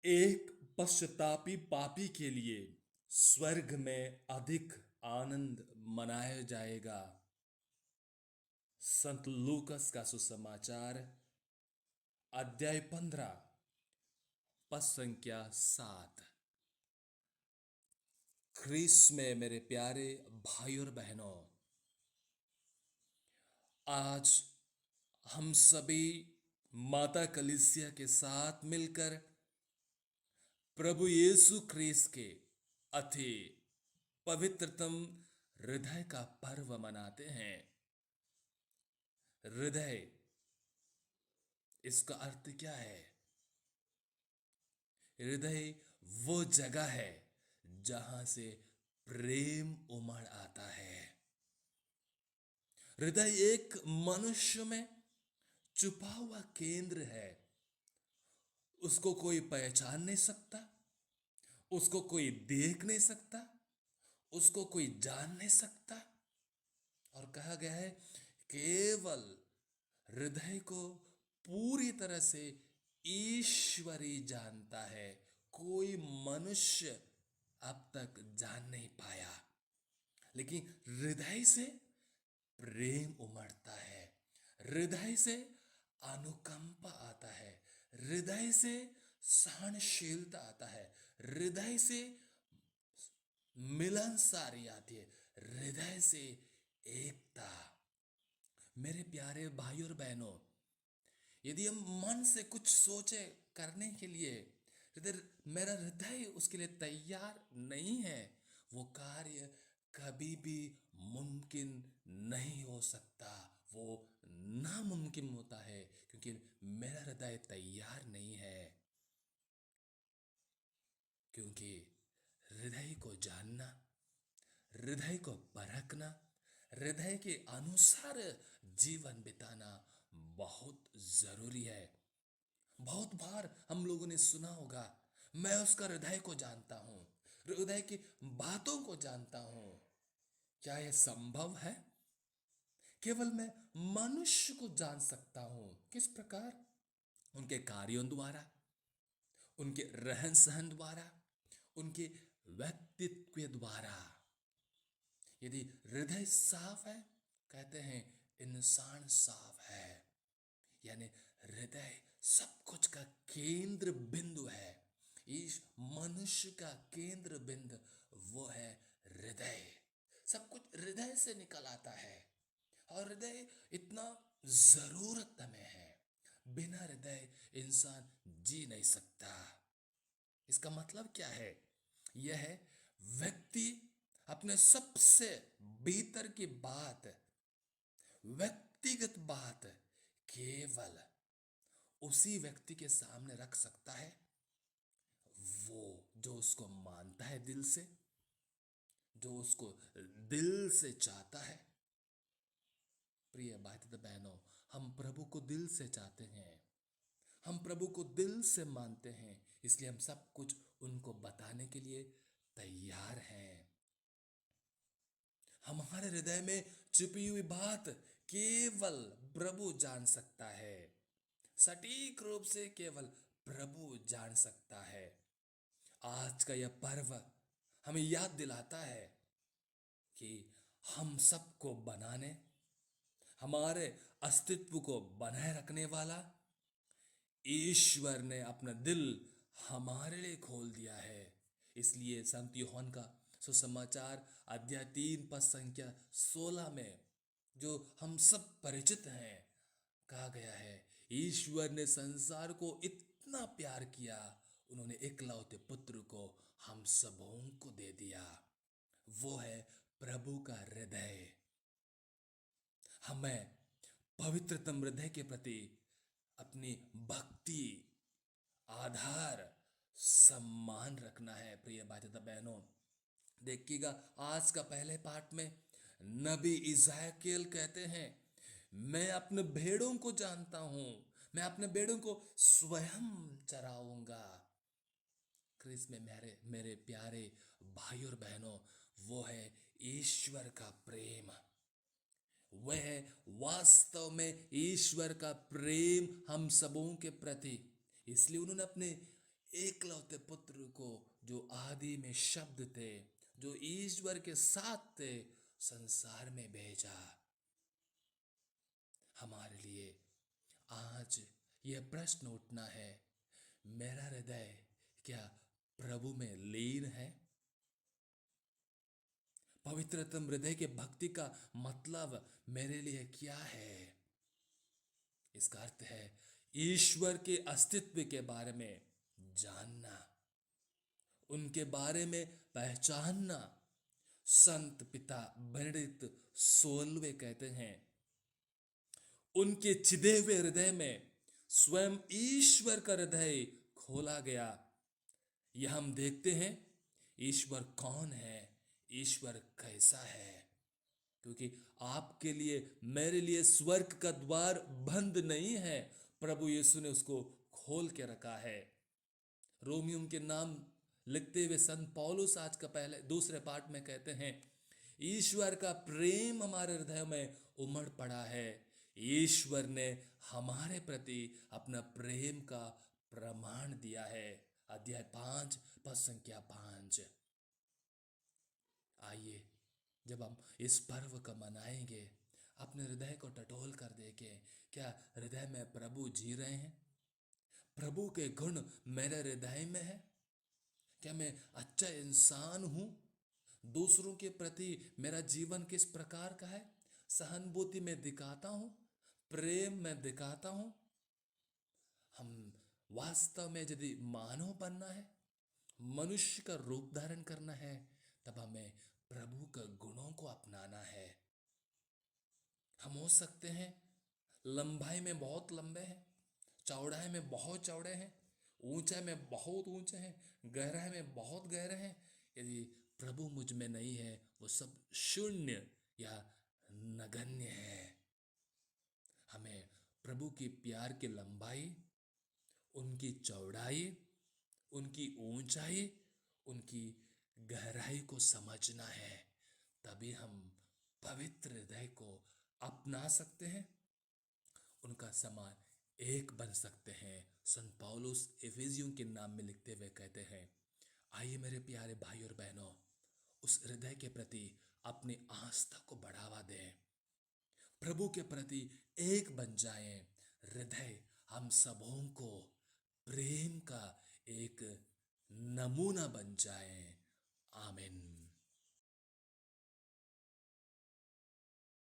एक पश्चातापी पापी के लिए स्वर्ग में अधिक आनंद मनाया जाएगा। संत लूकस का सुसमाचार अध्याय 15 पद संख्या 7। ख्रीस में मेरे प्यारे भाई और बहनों, आज हम सभी माता कलीसिया के साथ मिलकर प्रभु यीशु ख्रीस के अति पवित्रतम हृदय का पर्व मनाते हैं। हृदय, इसका अर्थ क्या है? हृदय वो जगह है जहां से प्रेम उमड़ आता है। हृदय एक मनुष्य में छुपा हुआ केंद्र है। उसको कोई पहचान नहीं सकता, उसको कोई देख नहीं सकता, उसको कोई जान नहीं सकता। और कहा गया है केवल हृदय को पूरी तरह से ईश्वर ही जानता है, कोई मनुष्य अब तक जान नहीं पाया। लेकिन हृदय से प्रेम उमड़ता है, हृदय से अनुकंपा आता है, हृदय से सहनशीलता आता है, हृदय से मिलनसारी आती है, हृदय से एकता। मेरे प्यारे भाई और बहनों, यदि हम मन से कुछ सोचे करने के लिए, मेरा हृदय उसके लिए तैयार नहीं है, वो कार्य कभी भी मुमकिन नहीं हो सकता। वो नामुमकिन होता है क्योंकि मेरा हृदय तैयार नहीं है। क्योंकि हृदय को जानना, हृदय को परखना, हृदय के अनुसार जीवन बिताना बहुत जरूरी है। बहुत बार हम लोगों ने सुना होगा, मैं उसका हृदय को जानता हूं, हृदय की बातों को जानता हूं। क्या यह संभव है? केवल मैं मनुष्य को जान सकता हूं। किस प्रकार? उनके कार्यों द्वारा, उनके रहन सहन द्वारा, उनके व्यक्तित्व द्वारा। यदि हृदय साफ है, कहते हैं इंसान साफ है। यानी हृदय सब कुछ का केंद्र बिंदु है। इस मनुष्य का केंद्र बिंदु वो है हृदय। सब कुछ हृदय से निकल आता है और हृदय इतना जरूरत में है। बिना हृदय इंसान जी नहीं सकता। इसका मतलब क्या है? यह है व्यक्ति अपने सबसे भीतर की बात, व्यक्तिगत बात केवल उसी व्यक्ति के सामने रख सकता है, वो जो उसको मानता है दिल से, जो उसको दिल से चाहता है। प्रिय भाई बहनों, हम प्रभु को दिल से चाहते हैं, हम प्रभु को दिल से मानते हैं, इसलिए हम सब कुछ उनको बताने के लिए तैयार हैं। हमारे हृदय में छिपी हुई बात केवल प्रभु जान सकता है, सटीक रूप से केवल प्रभु जान सकता है। आज का यह पर्व हमें याद दिलाता है कि हम सबको बनाने, हमारे अस्तित्व को बनाए रखने वाला ईश्वर ने अपना दिल हमारे लिए खोल दिया है। इसलिए संत यूहन्ना का सुसमाचार अध्याय 3 पद संख्या 16 में, जो हम सब परिचित हैं, कहा गया है ईश्वर ने संसार को इतना प्यार किया, उन्होंने एकलौते पुत्र को हम सबों को दे दिया। वो है प्रभु का हृदय। हमें पवित्रतम हृदय के प्रति अपनी भक्ति, आधार, सम्मान रखना है। प्रिय भाई बहनों, देखिएगा आज का पहले पाठ में नबी इज़ाकियेल कहते हैं, मैं अपने भेड़ों को जानता हूं, मैं अपने भेड़ों को स्वयं चराऊंगा। क्रिस में मेरे मेरे प्यारे भाई और बहनों, वो है ईश्वर का प्रेम। वह है वास्तव में ईश्वर का प्रेम हम सबों के प्रति। इसलिए उन्होंने अपने एकलौते पुत्र को, जो आदि में शब्द थे, जो ईश्वर के साथ थे, संसार में भेजा हमारे लिए। आज यह प्रश्न उठना है, मेरा हृदय क्या प्रभु में लीन है? पवित्रतम हृदय के भक्ति का मतलब मेरे लिए क्या है? इसका अर्थ है ईश्वर के अस्तित्व के बारे में जानना, उनके बारे में पहचानना। संत पिता बेनेडिक्ट 16वें कहते हैं, उनके छिदे हुए हृदय में स्वयं ईश्वर का हृदय खोला गया। यह हम देखते हैं ईश्वर कौन है, ईश्वर कैसा है। क्योंकि आपके लिए, मेरे लिए स्वर्ग का द्वार बंद नहीं है, प्रभु यीशु ने उसको खोल के रखा है। रोमियो के नाम लिखते हुए संत पौलुस आज का पहले दूसरे पाठ में कहते हैं, ईश्वर का प्रेम हमारे हृदय में उमड़ पड़ा है। ईश्वर ने हमारे प्रति अपना प्रेम का प्रमाण दिया है। अध्याय 5 पद संख्या 5। आइए, जब हम इस पर्व को मनाएंगे, अपने हृदय को टटोल कर देखें, क्या हृदय में प्रभु जी रहे हैं? प्रभु के गुण मेरे हृदय में है? क्या मैं अच्छा इंसान हूं? दूसरों के प्रति मेरा जीवन किस प्रकार का है? सहानुभूति में दिखाता हूं? प्रेम में दिखाता हूं? हम वास्तव में यदि मानव बनना है, मनुष्य का रूप धारण करना है, तब हमें प्रभु के गुणों को अपनाना है। हम हो सकते हैं लंबाई में बहुत लंबे हैं, चौड़ाई में बहुत चौड़े हैं, ऊंचाई में बहुत ऊंचे हैं, गहराई में बहुत गहरे हैं। यदि प्रभु मुझ में नहीं है, वो सब शून्य या नगण्य है। हमें प्रभु की प्यार की लंबाई, उनकी चौड़ाई, उनकी ऊंचाई, उनकी गहराई को समझना है। तभी हम पवित्र हृदय को अपना सकते हैं, उनका समान एक बन सकते हैं। संत पौलुस एफेसियों के नाम में लिखते हुए कहते हैं, आइए मेरे प्यारे भाई और बहनों, उस हृदय के प्रति अपनी आस्था को बढ़ावा दें, प्रभु के प्रति एक बन जाएं। हृदय हम सबों को प्रेम का एक नमूना बन जाए। आमीन।